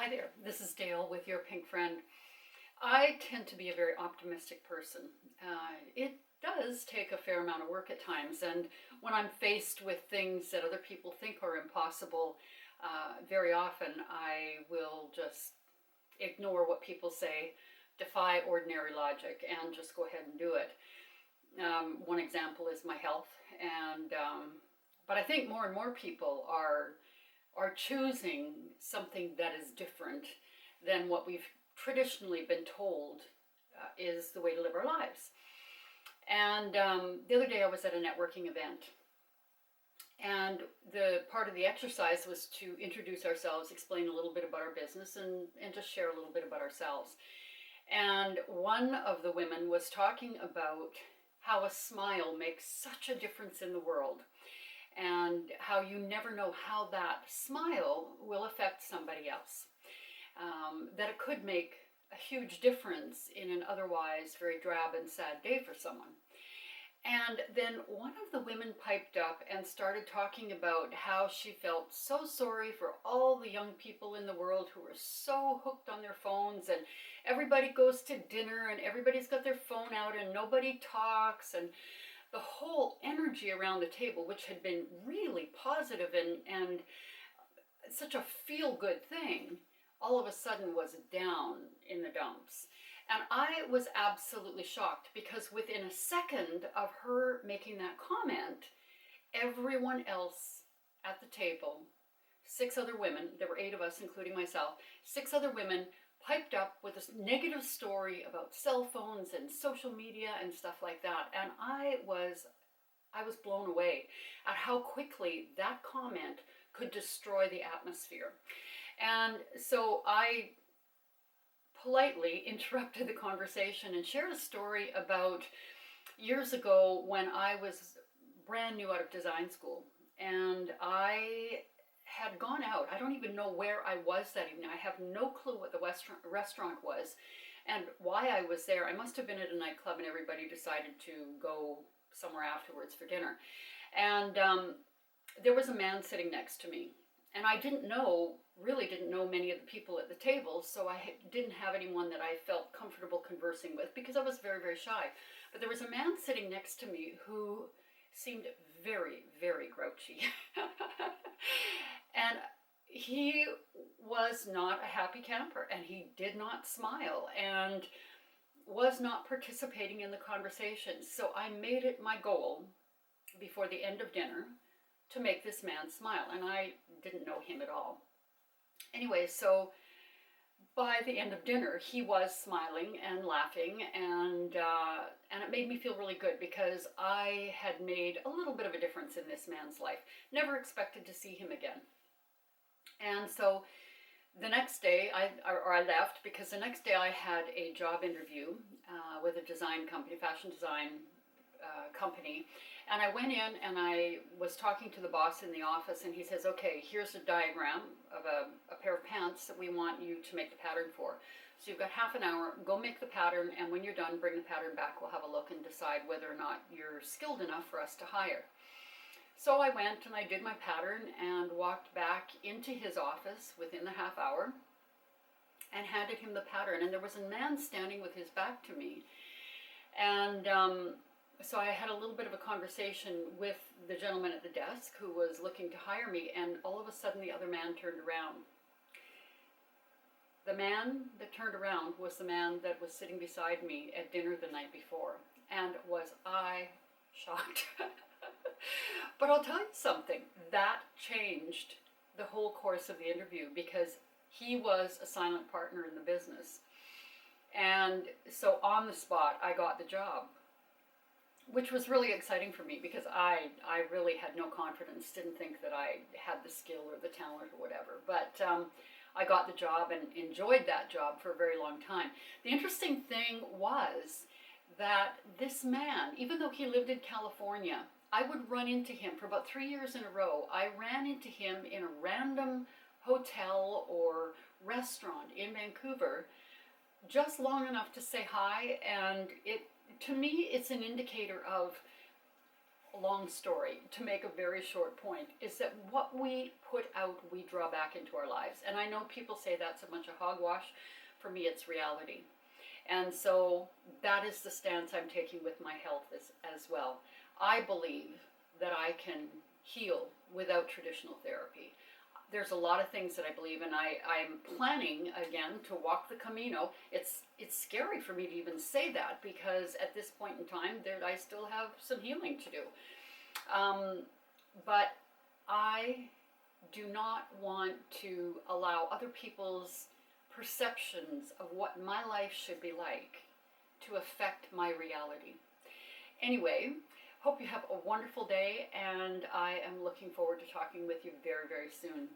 Hi there, this is Dale with Your Pink Friend. I tend to be a very optimistic person. It does take a fair amount of work at times, and when I'm faced with things that other people think are impossible, very often I will just ignore what people say, defy ordinary logic, and just go ahead and do it. One example is my health, but I think more and more people are choosing something that is different than what we've traditionally been told is the way to live our lives. And the other day I was at a networking event, and the part of the exercise was to introduce ourselves, explain a little bit about our business, and just share a little bit about ourselves. And one of the women was talking about how a smile makes such a difference in the world, and how you never know how that smile will affect somebody else. That it could make a huge difference in an otherwise very drab and sad day for someone. And then one of the women piped up and started talking about how she felt so sorry for all the young people in the world who are so hooked on their phones, and everybody goes to dinner and everybody's got their phone out and nobody talks, and the whole energy around the table, which had been really positive and such a feel-good thing, all of a sudden was down in the dumps. And I was absolutely shocked, because within a second of her making that comment, everyone else at the table, 6 other women, there were 8 of us including myself, 6 other women piped up with a negative story about cell phones and social media and stuff like that. And I was blown away at how quickly that comment could destroy the atmosphere. And so I politely interrupted the conversation and shared a story about years ago when I was brand new out of design school, and I had gone out. I don't even know where I was that evening. I have no clue what the restaurant was and why I was there. I must have been at a nightclub and everybody decided to go somewhere afterwards for dinner. And there was a man sitting next to me. And I really didn't know many of the people at the table, so I didn't have anyone that I felt comfortable conversing with, because I was very, very shy. But there was a man sitting next to me who seemed very, very grouchy. And he was not a happy camper, and he did not smile, and was not participating in the conversation. So I made it my goal before the end of dinner to make this man smile, and I didn't know him at all. Anyway, so by the end of dinner, he was smiling and laughing, and it made me feel really good, because I had made a little bit of a difference in this man's life. Never expected to see him again. And so the next day, I left, because the next day I had a job interview with a design company, fashion design company. And I went in and I was talking to the boss in the office, and he says, okay, here's a diagram of a pair of pants that we want you to make the pattern for. So you've got half an hour, go make the pattern, and when you're done, bring the pattern back. We'll have a look and decide whether or not you're skilled enough for us to hire. So I went and I did my pattern and walked back into his office within the half hour and handed him the pattern. And there was a man standing with his back to me. And so I had a little bit of a conversation with the gentleman at the desk who was looking to hire me, and all of a sudden the other man turned around. The man that turned around was the man that was sitting beside me at dinner the night before. And was I shocked. But I'll tell you something, that changed the whole course of the interview, because he was a silent partner in the business. And so on the spot, I got the job, which was really exciting for me, because I really had no confidence, didn't think that I had the skill or the talent or whatever. But I got the job and enjoyed that job for a very long time. The interesting thing was that this man, even though he lived in California, I would run into him for about 3 years in a row. I ran into him in a random hotel or restaurant in Vancouver, just long enough to say hi, and to me, it's an indicator of long story, to make a very short point, is that what we put out, we draw back into our lives. And I know people say that's a bunch of hogwash. For me, it's reality. And so that is the stance I'm taking with my health as well. I believe that I can heal without traditional therapy. There's a lot of things that I believe in. I'm planning again to walk the Camino. It's scary for me to even say that, because at this point in time I still have some healing to do. But I do not want to allow other people's perceptions of what my life should be like to affect my reality. Anyway, hope you have a wonderful day, and I am looking forward to talking with you very, very soon.